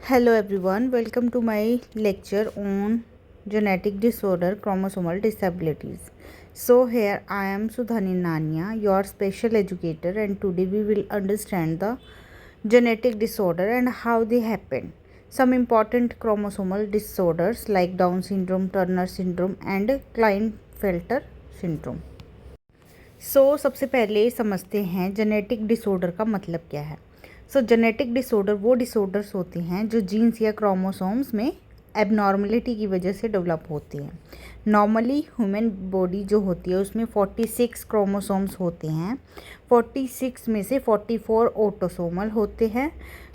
Hello everyone, welcome to my lecture on genetic disorder chromosomal disabilities. So here I am Sudhani Nania, your special educator, and today we will understand the genetic disorder and how they happen. Some important chromosomal disorders like Down syndrome, Turner syndrome and Klinefelter syndrome. सबसे पहले समझते हैं genetic disorder का मतलब क्या है। Genetic disorder वो disorders होते हैं जो जीन्स या क्रोमोसोम्स में एबनॉर्मलिटी की वजह से डेवलप होते हैं। नॉर्मली ह्यूमन बॉडी जो होती है उसमें 46 क्रोमोसोम्स होते हैं। 46 में से 44 ऑटोसोमल होते हैं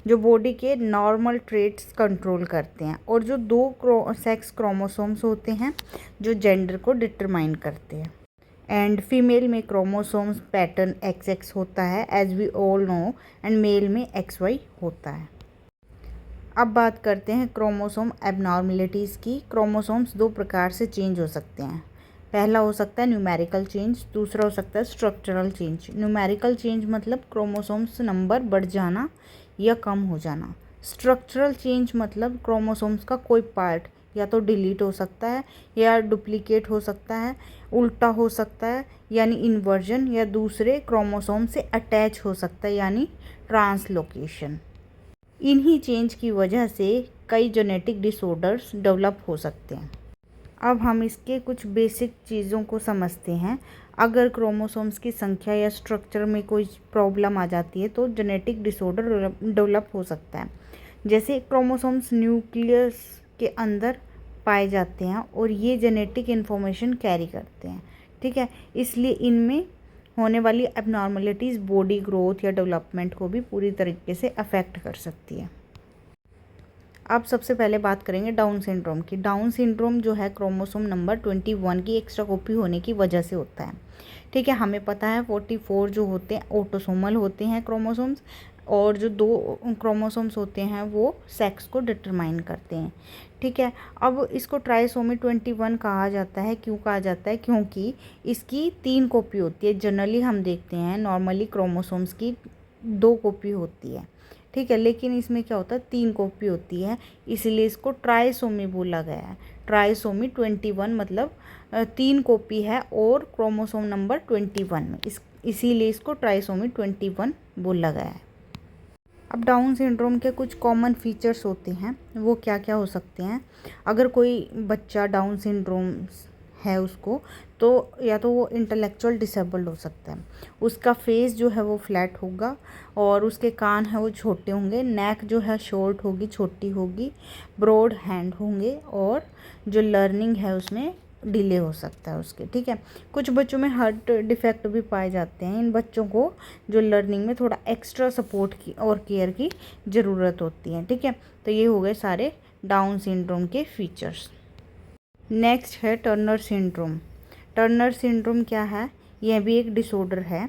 जो बॉडी के नॉर्मल ट्रेट्स कंट्रोल करते हैं, और जो 2 सेक्स क्रोमोसोम्स होते हैं जो जेंडर को डिटरमाइन करते हैं। एंड फीमेल में क्रोमोसोम्स पैटर्न XX होता है as we all know, and male में XY होता है। अब बात करते हैं क्रोमोसोम एबनॉर्मलिटीज़ की। क्रोमोसोम्स 2 प्रकार से चेंज हो सकते हैं। पहला हो सकता है न्यूमेरिकल चेंज, दूसरा हो सकता है स्ट्रक्चरल चेंज। न्यूमेरिकल चेंज मतलब क्रोमोसोम्स नंबर बढ़ जाना या कम हो जाना। स्ट्रक्चरल चेंज मतलब क्रोमोसोम्स का कोई पार्ट या तो डिलीट हो सकता है या डुप्लीकेट हो सकता है, उल्टा हो सकता है यानी इन्वर्जन, या दूसरे क्रोमोसोम से अटैच हो सकता है यानी ट्रांसलोकेशन। इन्हीं चेंज की वजह से कई जेनेटिक डिसऑर्डर्स डेवलप हो सकते हैं। अब हम इसके कुछ बेसिक चीज़ों को समझते हैं। अगर क्रोमोसोम्स की संख्या या स्ट्रक्चर में कोई प्रॉब्लम आ जाती है तो जेनेटिक डिसऑर्डर डेवलप हो सकता है। जैसे क्रोमोसोम्स न्यूक्लियस के अंदर पाए जाते हैं और ये जेनेटिक इन्फॉर्मेशन कैरी करते हैं, ठीक है। इसलिए इनमें होने वाली एबनॉर्मलिटीज़ बॉडी ग्रोथ या डेवलपमेंट को भी पूरी तरीके से अफेक्ट कर सकती है। अब सबसे पहले बात करेंगे डाउन सिंड्रोम की। डाउन सिंड्रोम जो है क्रोमोसोम नंबर 21 की एक्स्ट्रा कॉपी होने की वजह से होता है, ठीक है। हमें पता है 44 जो होते हैं ऑटोसोमल होते हैं क्रोमोसोम्स, और जो 2 क्रोमोसोम्स होते हैं वो सेक्स को डिटरमाइन करते हैं, ठीक है। अब इसको ट्राइसोमी 21 कहा जाता है। क्यों कहा जाता है? क्योंकि इसकी 3 कॉपी होती है। जनरली हम देखते हैं नॉर्मली क्रोमोसोम्स की 2 कॉपी होती है, ठीक है, लेकिन इसमें क्या होता है 3 कॉपी होती है, इसलिए इसको ट्राइसोमी बोला गया है। ट्राइसोमी 21 मतलब 3 कॉपी है और क्रोमोसोम नंबर 21 में, इसीलिए इसको ट्राइसोमी 21 बोला गया है। अब डाउन सिंड्रोम के कुछ कॉमन फीचर्स होते हैं, वो क्या क्या हो सकते हैं। अगर कोई बच्चा डाउन सिंड्रोम है उसको, तो या तो वो इंटेलेक्चुअल डिसेबल्ड हो सकता है। उसका फेस जो है वो फ्लैट होगा और उसके कान है वो छोटे होंगे, नेक जो है शॉर्ट होगी, छोटी होगी, ब्रॉड हैंड होंगे, और जो लर्निंग है उसमें डिले हो सकता है उसके, ठीक है। कुछ बच्चों में हार्ट डिफेक्ट भी पाए जाते हैं। इन बच्चों को जो लर्निंग में थोड़ा एक्स्ट्रा सपोर्ट की और केयर की ज़रूरत होती है, ठीक है। तो ये हो गए सारे डाउन सिंड्रोम के फीचर्स। नेक्स्ट है टर्नर सिंड्रोम। टर्नर सिंड्रोम क्या है? यह भी एक डिसऑर्डर है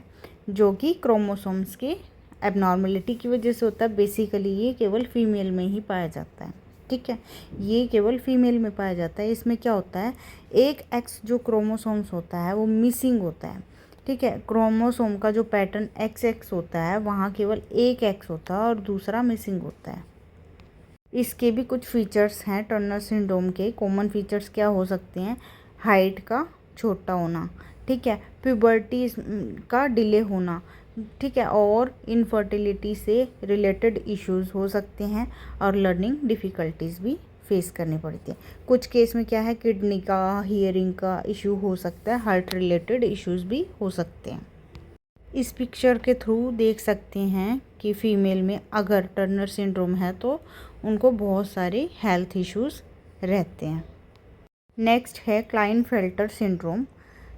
जो कि क्रोमोसोम्स की एबनॉर्मलिटी की वजह से होता है। बेसिकली ये केवल फीमेल में ही पाया जाता है, ठीक है। ये केवल फीमेल में पाया जाता है। इसमें क्या होता है, एक एक्स जो क्रोमोसोम्स होता है वो मिसिंग होता है, ठीक है। क्रोमोसोम का जो पैटर्न XX होता है वहाँ केवल एक एक्स होता है और दूसरा मिसिंग होता है। इसके भी कुछ फीचर्स हैं टर्नर सिंड्रोम के। कॉमन फीचर्स क्या हो सकते हैं? हाइट का छोटा होना, ठीक है, प्यूबर्टी का डिले होना, ठीक है, और इनफर्टिलिटी से रिलेटेड इश्यूज हो सकते हैं, और लर्निंग डिफ़िकल्टीज़ भी फेस करनी पड़ती है। कुछ केस में क्या है, किडनी का, हियरिंग का इशू हो सकता है, हार्ट रिलेटेड इश्यूज भी हो सकते हैं। इस पिक्चर के थ्रू देख सकते हैं कि फीमेल में अगर टर्नर सिंड्रोम है तो उनको बहुत सारे हेल्थ इश्यूज रहते हैं। नेक्स्ट है क्लाइनफेल्टर सिंड्रोम,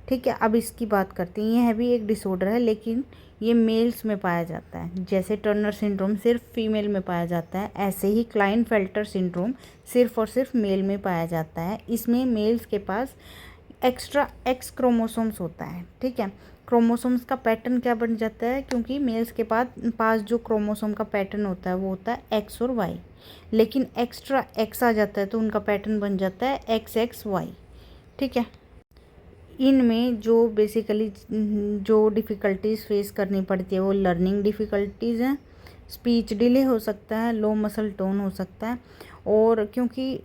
ठीक है। अब इसकी बात करते हैं। यह भी एक डिसऑर्डर है लेकिन ये मेल्स में पाया जाता है। जैसे टर्नर सिंड्रोम सिर्फ फीमेल में पाया जाता है, ऐसे ही क्लाइनफेल्टर सिंड्रोम सिर्फ और सिर्फ मेल में पाया जाता है। इसमें मेल्स के पास एक्स्ट्रा एक्स क्रोमोसोम्स होता है, ठीक है। क्रोमोसोम्स का पैटर्न क्या बन जाता है, क्योंकि मेल्स के पास जो क्रोमोसोम का पैटर्न होता है वो होता है X और Y, लेकिन एक्स्ट्रा X आ जाता है तो उनका पैटर्न बन जाता है XXY, ठीक है। इनमें जो बेसिकली जो डिफ़िकल्टीज़ फेस करनी पड़ती है वो लर्निंग डिफ़िकल्टीज़ हैं, स्पीच डिले हो सकता है, लो मसल टोन हो सकता है। और क्योंकि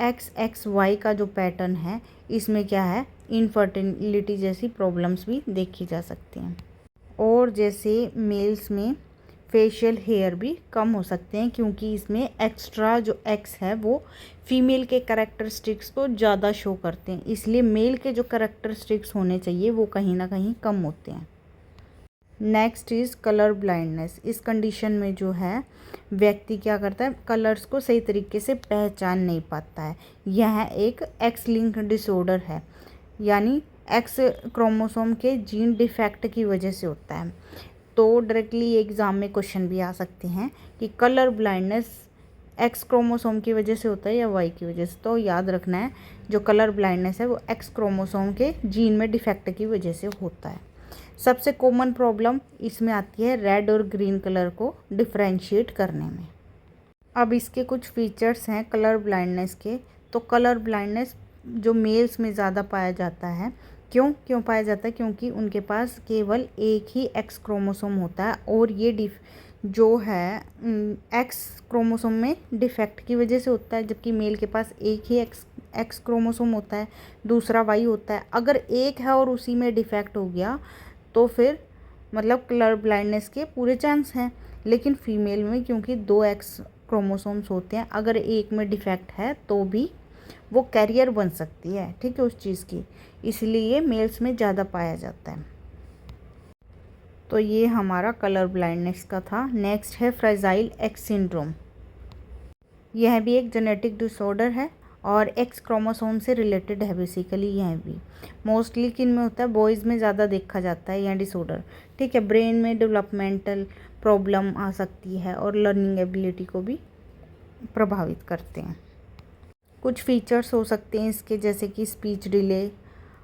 XXY का जो पैटर्न है इसमें क्या है, इनफर्टिलिटी जैसी प्रॉब्लम्स भी देखी जा सकती हैं। और जैसे मेल्स में फेशियल हेयर भी कम हो सकते हैं, क्योंकि इसमें एक्स्ट्रा जो एक्स है वो फीमेल के करैक्टरिस्टिक्स को ज़्यादा शो करते हैं, इसलिए मेल के जो करैक्टरिस्टिक्स होने चाहिए वो कहीं ना कहीं कम होते हैं। Next is colour blindness. इस कंडीशन में जो है व्यक्ति क्या करता है, कलर्स को सही तरीके से पहचान नहीं पाता है। यह एक एक्स लिंक डिसऑर्डर है, यानी एक्स क्रोमोसोम के जीन डिफेक्ट की वजह से होता है। तो डायरेक्टली एग्ज़ाम में क्वेश्चन भी आ सकते हैं कि कलर ब्लाइंडनेस एक्स क्रोमोसोम की वजह से होता है या वाई की वजह से। तो याद रखना है, जो कलर ब्लाइंडनेस है वो एक्स क्रोमोसोम के जीन में डिफेक्ट की वजह से होता है। सबसे कॉमन प्रॉब्लम इसमें आती है रेड और ग्रीन कलर को डिफ्रेंशिएट करने में। अब इसके कुछ फीचर्स हैं कलर ब्लाइंडनेस के। तो कलर ब्लाइंडनेस जो मेल्स में ज़्यादा पाया जाता है, क्यों पाया जाता है, क्योंकि उनके पास केवल एक ही एक्स क्रोमोसोम होता है, और ये जो है एक्स क्रोमोसोम में डिफेक्ट की वजह से होता है, जबकि मेल के पास एक ही एक्स क्रोमोसोम होता है, दूसरा वाई होता है। अगर एक है और उसी में डिफेक्ट हो गया तो फिर मतलब कलर ब्लाइंडनेस के पूरे चांस हैं। लेकिन फीमेल में क्योंकि 2 एक्स क्रोमोसोम्स होते हैं, अगर एक में डिफेक्ट है तो भी वो कैरियर बन सकती है, ठीक है, उस चीज़ की, इसलिए मेल्स में ज़्यादा पाया जाता है। तो ये हमारा कलर ब्लाइंडनेस का था। नेक्स्ट है फ्रेजाइल एक्स सिंड्रोम। यह भी एक जेनेटिक डिसऑर्डर है और एक्स क्रोमोसोम से रिलेटेड है बेसिकली। यह भी मोस्टली किन में होता है, बॉयज़ में ज़्यादा देखा जाता है यह डिसऑर्डर, ठीक है। ब्रेन में डेवलपमेंटल प्रॉब्लम आ सकती है और लर्निंग एबिलिटी को भी प्रभावित करते हैं। कुछ फीचर्स हो सकते हैं इसके, जैसे कि स्पीच डिले।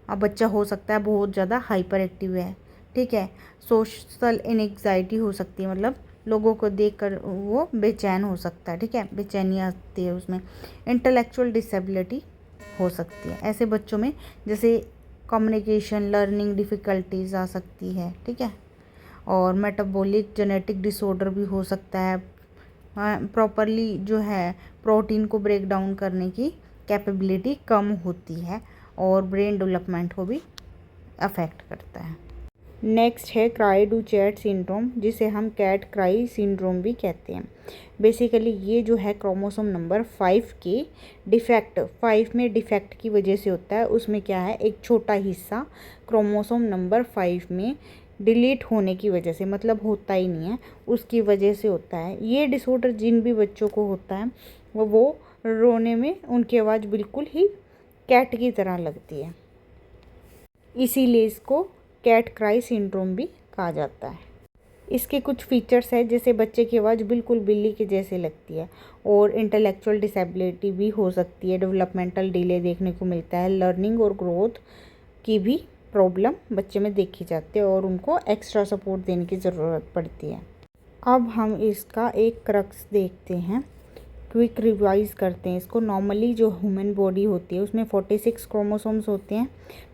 अब बच्चा हो सकता है बहुत ज़्यादा हाइपर एक्टिव है, ठीक है। सोशल एंग्जाइटी हो सकती है, मतलब लोगों को देखकर वो बेचैन हो सकता है, ठीक है, बेचैनी आती है उसमें। इंटेलेक्चुअल डिसेबिलिटी हो सकती है ऐसे बच्चों में, जैसे कम्युनिकेशन लर्निंग डिफ़िकल्टीज आ सकती है, ठीक है। और मेटाबॉलिक जेनेटिक डिसऑर्डर भी हो सकता है। प्रॉपरली जो है प्रोटीन को ब्रेक डाउन करने की कैपेबिलिटी कम होती है और ब्रेन डेवलपमेंट को भी अफेक्ट करता है। नेक्स्ट है क्राई डू चैट सिंड्रोम, जिसे हम कैट क्राई सिंड्रोम भी कहते हैं। बेसिकली ये जो है क्रोमोसोम नंबर 5 के डिफेक्ट 5 में डिफेक्ट की वजह से होता है। उसमें क्या है, एक छोटा हिस्सा क्रोमोसोम नंबर 5 में डिलीट होने की वजह से, मतलब होता ही नहीं है, उसकी वजह से होता है। ये डिसऑर्डर जिन भी बच्चों को होता है वो रोने में उनकी आवाज़ बिल्कुल ही कैट की तरह लगती है, इसीलिए इसको कैट क्राई सिंड्रोम भी कहा जाता है। इसके कुछ फीचर्स है, जैसे बच्चे की आवाज़ बिल्कुल बिल्ली के जैसे लगती है, और इंटेलेक्चुअल डिसेबिलिटी भी हो सकती है, डेवलपमेंटल डिले देखने को मिलता है, लर्निंग और ग्रोथ की भी प्रॉब्लम बच्चे में देखी जाती है और उनको एक्स्ट्रा सपोर्ट देने की ज़रूरत पड़ती है। अब हम इसका एक क्रक्स देखते हैं, क्विक रिवाइज करते हैं इसको। नॉर्मली जो ह्यूमन बॉडी होती है उसमें 46 क्रोमोसोम्स होते हैं,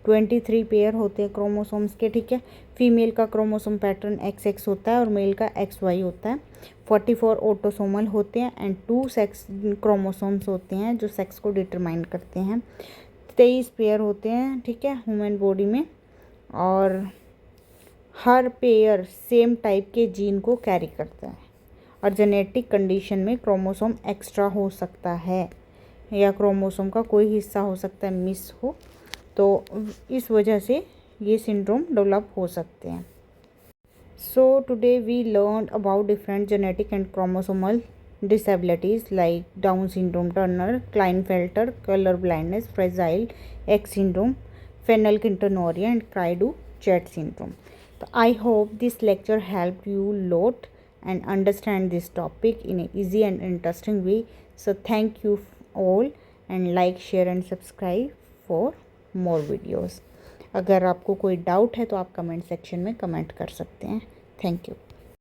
23 पेयर होते हैं क्रोमोसोम्स के, ठीक है। फीमेल का क्रोमोसोम पैटर्न XX होता है और मेल का XY होता है। 44 ऑटोसोमल होते हैं एंड 2 सेक्स क्रोमोसोम्स होते हैं जो सेक्स को डिटरमाइन करते हैं। 23 पेयर होते हैं, ठीक है, ह्यूमन बॉडी में, और हर पेयर सेम टाइप के जीन को कैरी करता है। और जेनेटिक कंडीशन में क्रोमोसोम एक्स्ट्रा हो सकता है या क्रोमोसोम का कोई हिस्सा हो सकता है मिस हो, तो इस वजह से ये सिंड्रोम डेवलप हो सकते हैं। So today we learn about different genetic and chromosomal disabilities like Down syndrome, Turner, Klinefelter, color blindness, fragile X syndrome, phenylketonuria and Cry-do-Chat syndrome. So I hope this lecture helped you lot and understand this topic in an easy and interesting way. So thank you all and like, share and subscribe for more videos. अगर आपको कोई doubt है तो आप comment section में comment कर सकते हैं। Thank you.